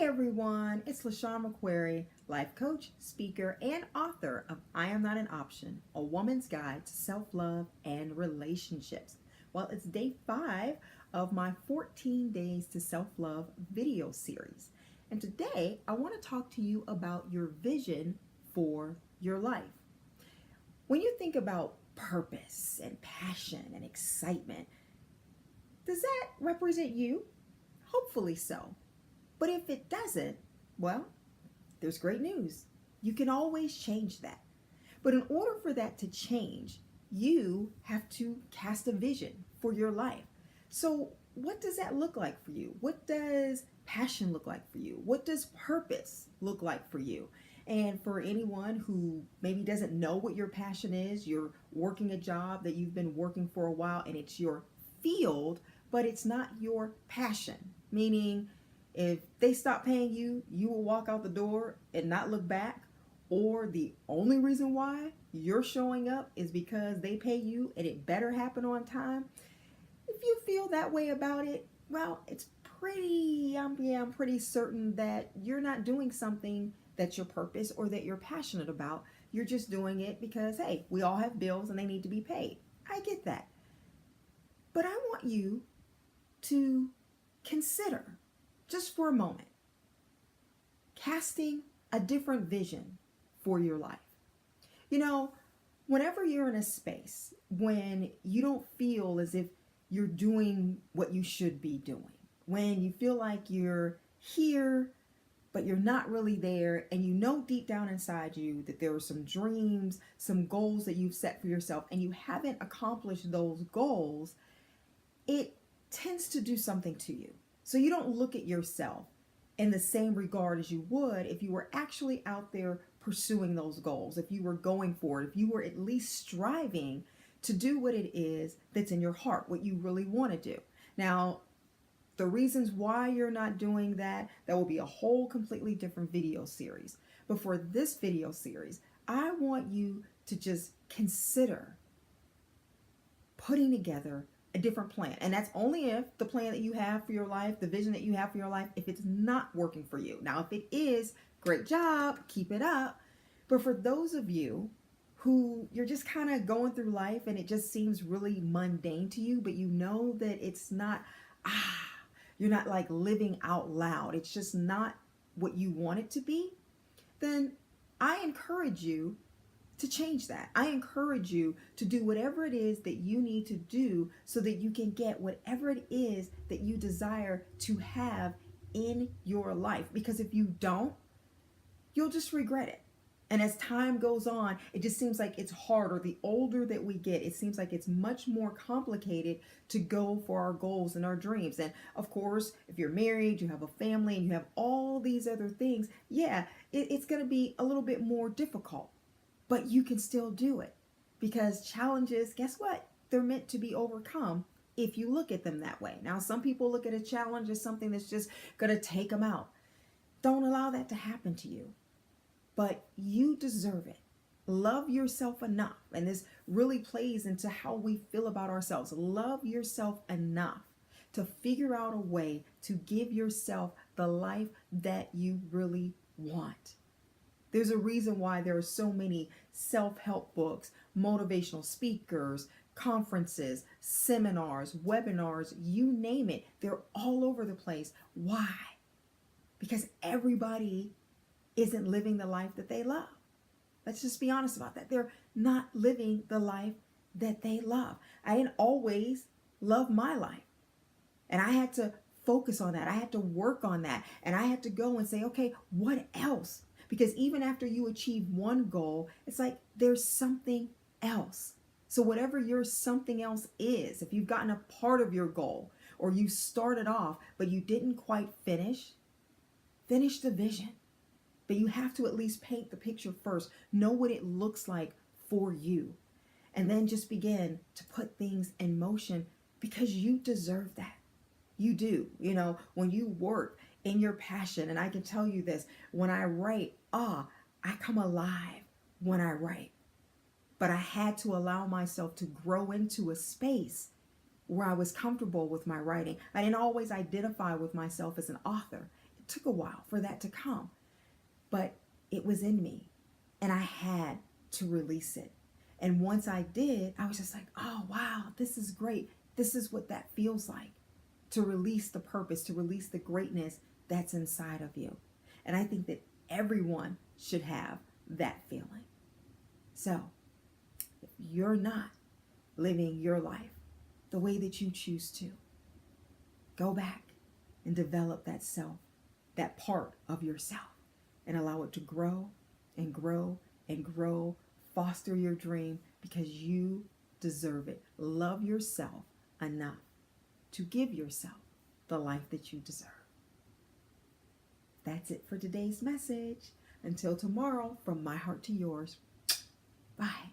Everyone, it's LaShawn McQuarrie, life coach, speaker, and author of I Am Not an Option, a woman's guide to self-love and relationships. Well, it's day 5 of my 14 Days to Self-Love video series. And today I want to talk to you about your vision for your life. When you think about purpose and passion and excitement, does that represent you? Hopefully so. But if it doesn't, well, there's great news. You can always change that. But in order for that to change, you have to cast a vision for your life. So what does that look like for you? What does passion look like for you? What does purpose look like for you? And for anyone who maybe doesn't know what your passion is, you're working a job that you've been working for a while and it's your field, but it's not your passion, meaning if they stop paying you, you will walk out the door and not look back, or the only reason why you're showing up is because they pay you and it better happen on time. If you feel that way about it, well, it's I'm pretty certain that you're not doing something that's your purpose or that you're passionate about. You're just doing it because, hey, we all have bills and they need to be paid. I get that. But I want you to consider, just for a moment, casting a different vision for your life. You know, whenever you're in a space when you don't feel as if you're doing what you should be doing, when you feel like you're here, but you're not really there, and you know deep down inside you that there are some dreams, some goals that you've set for yourself, and you haven't accomplished those goals, it tends to do something to you. So you don't look at yourself in the same regard as you would if you were actually out there pursuing those goals, if you were going for it, if you were at least striving to do what it is that's in your heart, what you really want to do. Now, the reasons why you're not doing that, that will be a whole completely different video series. But for this video series, I want you to just consider putting together a different plan. And that's only if the plan that you have for your life, the vision that you have for your life, if it's not working for you. Now, if it is, great job, keep it up. But for those of you who you're just kind of going through life and it just seems really mundane to you, but you know that it's not, you're not like living out loud, it's just not what you want it to be, then I encourage you to change that. I encourage you to do whatever it is that you need to do so that you can get whatever it is that you desire to have in your life. Because if you don't, you'll just regret it. And as time goes on, it just seems like it's harder. The older that we get, it seems like it's much more complicated to go for our goals and our dreams. And of course, if you're married, you have a family, and you have all these other things, it's going to be a little bit more difficult. But you can still do it, because challenges, guess what? They're meant to be overcome if you look at them that way. Now, some people look at a challenge as something that's just going to take them out. Don't allow that to happen to you. But you deserve it. Love yourself enough. And this really plays into how we feel about ourselves. Love yourself enough to figure out a way to give yourself the life that you really want. There's a reason why there are so many self-help books, motivational speakers, conferences, seminars, webinars, you name it. They're all over the place. Why? Because everybody isn't living the life that they love. Let's just be honest about that. They're not living the life that they love. I didn't always love my life. And I had to focus on that. I had to work on that. And I had to go and say, okay, what else? Because even after you achieve one goal, it's like there's something else. So whatever your something else is, if you've gotten a part of your goal, or you started off but you didn't quite finish the vision. But you have to at least paint the picture first. Know what it looks like for you. And then just begin to put things in motion, because you deserve that. You do. You know, when you work in your passion, and I can tell you this, when I write, I come alive when I write. But I had to allow myself to grow into a space where I was comfortable with my writing. I didn't always identify with myself as an author. took a while for that to come, but it was in me and I had to release it. And once I did, I was just like, oh, wow, this is great. This is what that feels like, to release the purpose, to release the greatness that's inside of you. And I think that everyone should have that feeling. So if you're not living your life the way that you choose to, go back and develop that self, that part of yourself, and allow it to grow and grow and grow. Foster your dream because you deserve it. Love yourself enough to give yourself the life that you deserve. That's it for today's message. Until tomorrow, from my heart to yours, bye.